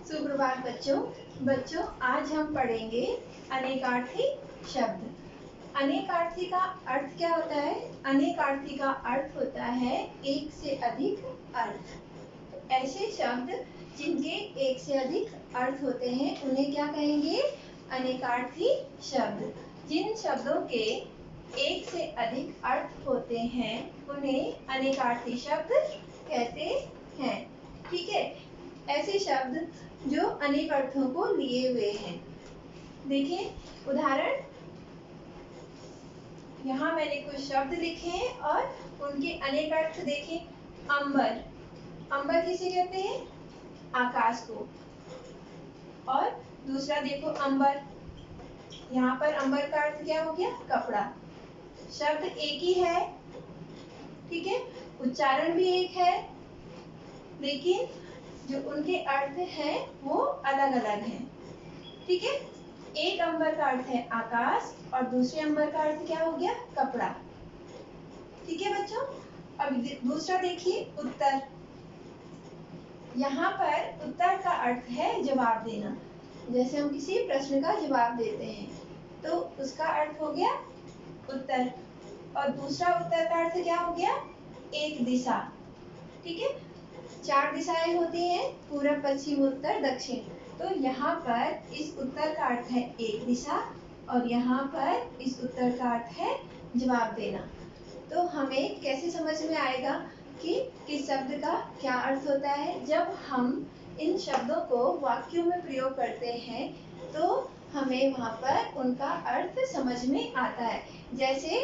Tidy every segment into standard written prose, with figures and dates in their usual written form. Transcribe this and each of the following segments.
सुप्रभात बच्चों। बच्चों आज हम पढ़ेंगे अनेकार्थी शब्द। अनेकार्थी का अर्थ क्या होता है? अनेकार्थी का अर्थ होता है एक से अधिक अर्थ। ऐसे शब्द जिनके एक से अधिक अर्थ होते हैं उन्हें क्या कहेंगे? अनेकार्थी शब्द। जिन शब्दों के एक से अधिक अर्थ होते हैं उन्हें अनेकार्थी शब्द कहते हैं। ठीक है, ऐसे शब्द जो अनेक अर्थों को लिए हुए हैं। देखिए उदाहरण, यहाँ मैंने कुछ शब्द लिखे हैं और उनके अनेक अर्थ देखें। अंबर, अंबर किसे कहते हैं? आकाश को। और दूसरा देखो अंबर, यहाँ पर अंबर का अर्थ क्या हो गया? कपड़ा। शब्द एक ही है, ठीक है, उच्चारण भी एक है, लेकिन जो उनके अर्थ हैं वो अलग अलग हैं। ठीक है, एक अंबर का अर्थ है आकाश और दूसरे अंबर का अर्थ क्या हो गया? कपड़ा। ठीक है बच्चों, अब दूसरा देखिए उत्तर। यहाँ पर उत्तर का अर्थ है जवाब देना। जैसे हम किसी प्रश्न का जवाब देते हैं तो उसका अर्थ हो गया उत्तर। और दूसरा उत्तर का अर्थ क्या हो गया? एक दिशा। ठीक है, 4 दिशाएं होती हैं, पूरब, पश्चिम, उत्तर, दक्षिण। तो यहाँ पर इस उत्तर का अर्थ है एक दिशा और यहाँ पर इस उत्तर का अर्थ है जवाब देना। तो हमें कैसे समझ में आएगा कि किस शब्द का क्या अर्थ होता है? जब हम इन शब्दों को वाक्यों में प्रयोग करते हैं तो हमें वहाँ पर उनका अर्थ समझ में आता है। जैसे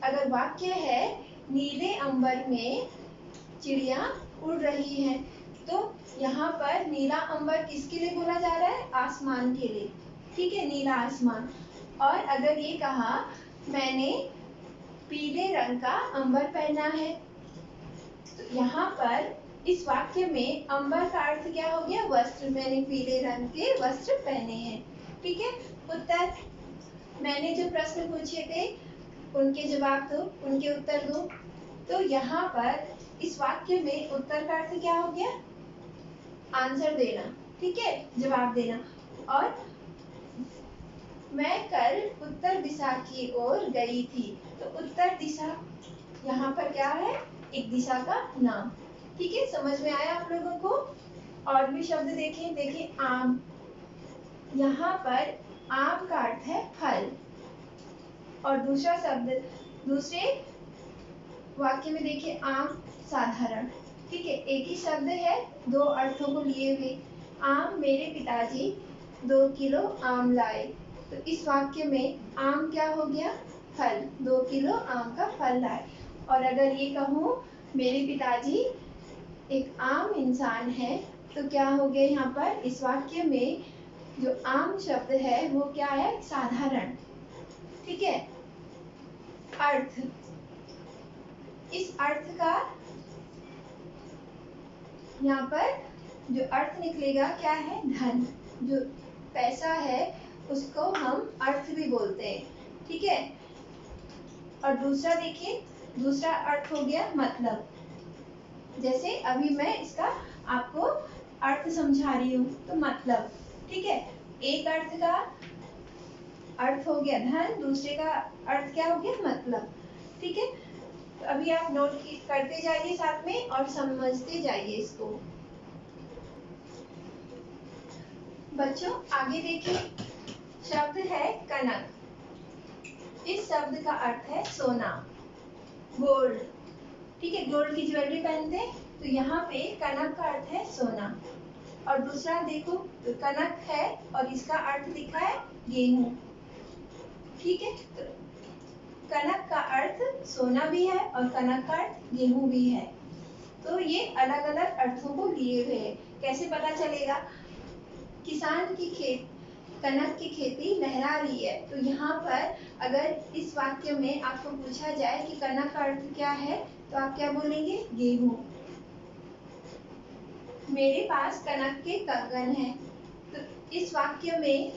अगर वाक्य है नीले अंबर में चिड़िया उड़ रही है, तो यहाँ पर नीला अंबर किसके लिए बोला जा रहा है? आसमान के लिए। ठीक है, नीला आसमान। और अगर ये कहा मैंने पीले रंग का अंबर पहना है, तो यहाँ पर इस वाक्य में अंबर का अर्थ क्या हो गया? वस्त्र। मैंने पीले रंग के वस्त्र पहने हैं। ठीक है, उत्तर, मैंने जो प्रश्न पूछे थे उनके जवाब दो, उनके उत्तर दो। तो यहाँ पर इस वाक्य में उत्तर का अर्थ क्या हो गया? आंसर देना। ठीक है, जवाब देना। और मैं कल उत्तर दिशा की ओर गई थी, तो उत्तर दिशा यहाँ पर क्या है? एक दिशा का नाम। ठीक है, समझ में आया आप लोगों को? और भी शब्द देखें। देखिए आम, यहाँ पर आम का अर्थ है फल। और दूसरा शब्द दूसरे वाक्य में देखिए आम साधारण। ठीक है, एक ही शब्द है, दो अर्थों को लिए हुए। आम, मेरे पिताजी 2 किलो आम लाए। तो इस वाक्य में आम क्या हो गया? फल। 2 किलो आम का फल लाए। और अगर ये कहूँ मेरे पिताजी एक आम इंसान है, तो क्या हो गया? यहाँ पर इस वाक्य में जो आम शब्द है वो क्या है? साधारण। ठीक है, अर्थ, इस अर्थ का यहाँ पर जो अर्थ निकलेगा क्या है? धन। जो पैसा है उसको हम अर्थ भी बोलते हैं। ठीक है, और दूसरा देखिए, दूसरा अर्थ हो गया मतलब। जैसे अभी मैं इसका आपको अर्थ समझा रही हूँ, तो मतलब। ठीक है, एक अर्थ का अर्थ हो गया धन, दूसरे का अर्थ क्या हो गया? मतलब। ठीक है, तो अभी आप नोट करते जाइए साथ में और समझते जाइए इसको। बच्चों आगे देखिए, शब्द है कनक। इस शब्द का अर्थ है सोना, गोल्ड। ठीक है, गोल्ड की ज्वेलरी पहनते हैं, तो यहाँ पे कनक का अर्थ है सोना। और दूसरा देखो, तो कनक है और इसका अर्थ लिखा है गेहूं। ठीक है, तो कनक का अर्थ सोना भी है और कनक का अर्थ गेहूं भी है। तो ये अलग अलग अर्थों को लिए हुए हैं। कैसे पता चलेगा? किसान की कनक की खेती लहरा रही है, तो यहाँ पर अगर इस वाक्य में आपको पूछा जाए कि कनक का अर्थ क्या है, तो आप क्या बोलेंगे? गेहूं। मेरे पास कनक के कंगन हैं, तो इस वाक्य में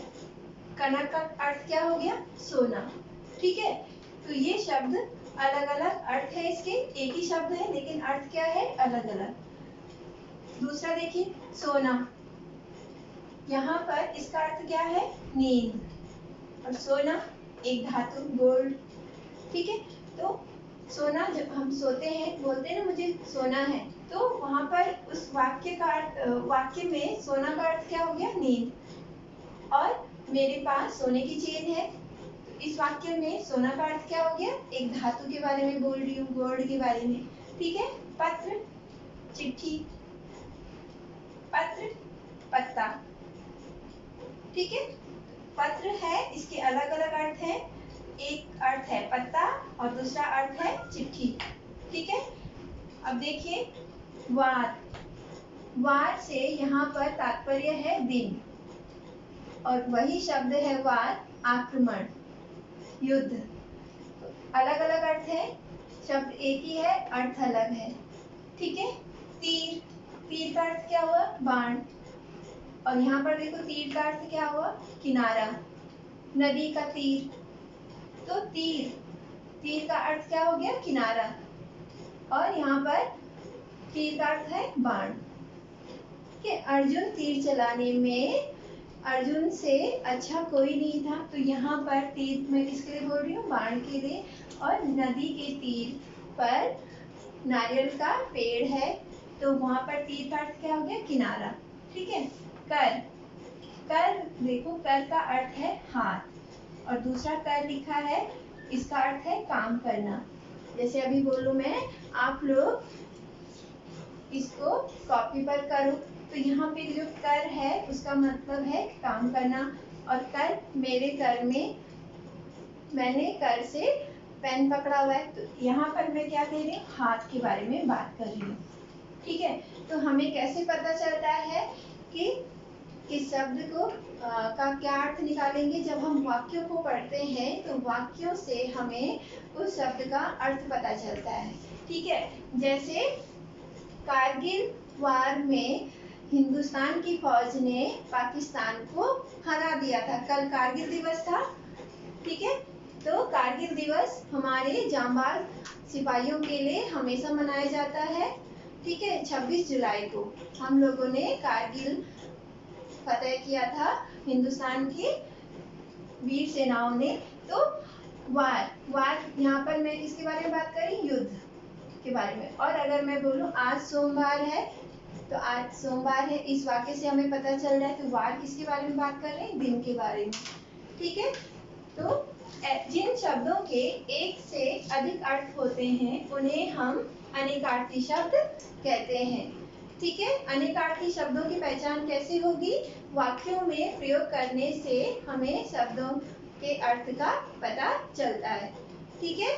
कनक का अर्थ क्या हो गया? सोना। ठीक है, तो ये शब्द अलग अलग अर्थ है इसके, एक ही शब्द है लेकिन अर्थ क्या है? अलग अलग। दूसरा देखिए सोना, यहाँ पर इसका अर्थ क्या है? नींद। और सोना एक धातु, गोल्ड। ठीक है, तो सोना, जब हम सोते हैं, बोलते हैं ना मुझे सोना है, तो वहां पर उस वाक्य का वाक्य में सोना का अर्थ क्या हो गया? नींद। और मेरे पास सोने की चेन है, तो इस वाक्य में सोना का अर्थ क्या हो गया? एक धातु के बारे में बोल रही हूँ, गोल्ड के बारे में। ठीक है, पत्र, चिट्ठी, पत्र, पत्ता। ठीक है, पत्र है, इसके अलग अलग अर्थ हैं। एक अर्थ है पत्ता और दूसरा अर्थ है चिट्ठी। ठीक है, अब देखिए वार। वार से यहाँ पर तात्पर्य है दिन, और वही शब्द है वार, आक्रमण, युद्ध। अलग अलग अर्थ है, शब्द एक ही है, अर्थ अलग है। ठीक है, तीर, तीर का अर्थ क्या हुआ? बाण। और यहाँ पर देखो तीर का अर्थ क्या हुआ? किनारा, नदी का तीर। तो तीर, तीर का अर्थ क्या हो गया? किनारा। और यहाँ पर तीर का अर्थ है बाण। कि अर्जुन तीर चलाने में अर्जुन से अच्छा कोई नहीं था, तो यहाँ पर तीर मैं किसके लिए बोल रही हूँ? बाण के लिए। और नदी के तीर पर नारियल का पेड़ है, तो वहां पर तीर का अर्थ क्या हो गया? किनारा। ठीक है, कर, कर देखो, कर का अर्थ है हाथ, और दूसरा कर लिखा है, इसका अर्थ है काम करना। जैसे अभी बोलूं मैं, आप लोग इसको कॉपी पर करो, तो यहाँ पे जो कर है उसका मतलब है काम करना। और कर, मेरे कर में, मैंने कर से पेन पकड़ा हुआ है, तो यहाँ पर मैं क्या कह रही हूँ? हाथ के बारे में बात कर रही हूँ। ठीक है, तो हमें कैसे पता चलता है कि किस शब्द को का क्या अर्थ निकालेंगे? जब हम वाक्यों को पढ़ते हैं, तो वाक्यों से हमें उस शब्द का अर्थ पता चलता है। ठीक है, जैसे कारगिल वार में हिंदुस्तान की फौज ने पाकिस्तान को हरा दिया था। कल कारगिल दिवस था। ठीक है, तो कारगिल दिवस हमारे जांबाज सिपाहियों के लिए हमेशा मनाया जाता है। ठीक है, 26 जुलाई को हम लोगों ने कारगिल फतेह किया था, हिंदुस्तान की वीर सेनाओं ने। तो वार, वार यहाँ पर मैं किसके बारे में बात कर रही? युद्ध के बारे में। और अगर मैं बोलूं आज सोमवार है, तो आज सोमवार है, इस वाक्य से हमें पता चल रहा है, तो वार किसके बारे में बात कर रहे हैं? दिन के बारे में। ठीक है, तो जिन शब्दों के एक से अधिक अर्थ होते हैं, उन्हें हम अनेकार्थी शब्द कहते हैं। ठीक है, अनेकार्थी शब्दों की पहचान कैसे होगी? वाक्यों में प्रयोग करने से हमें शब्दों के अर्थ का पता चलता है। ठीक है।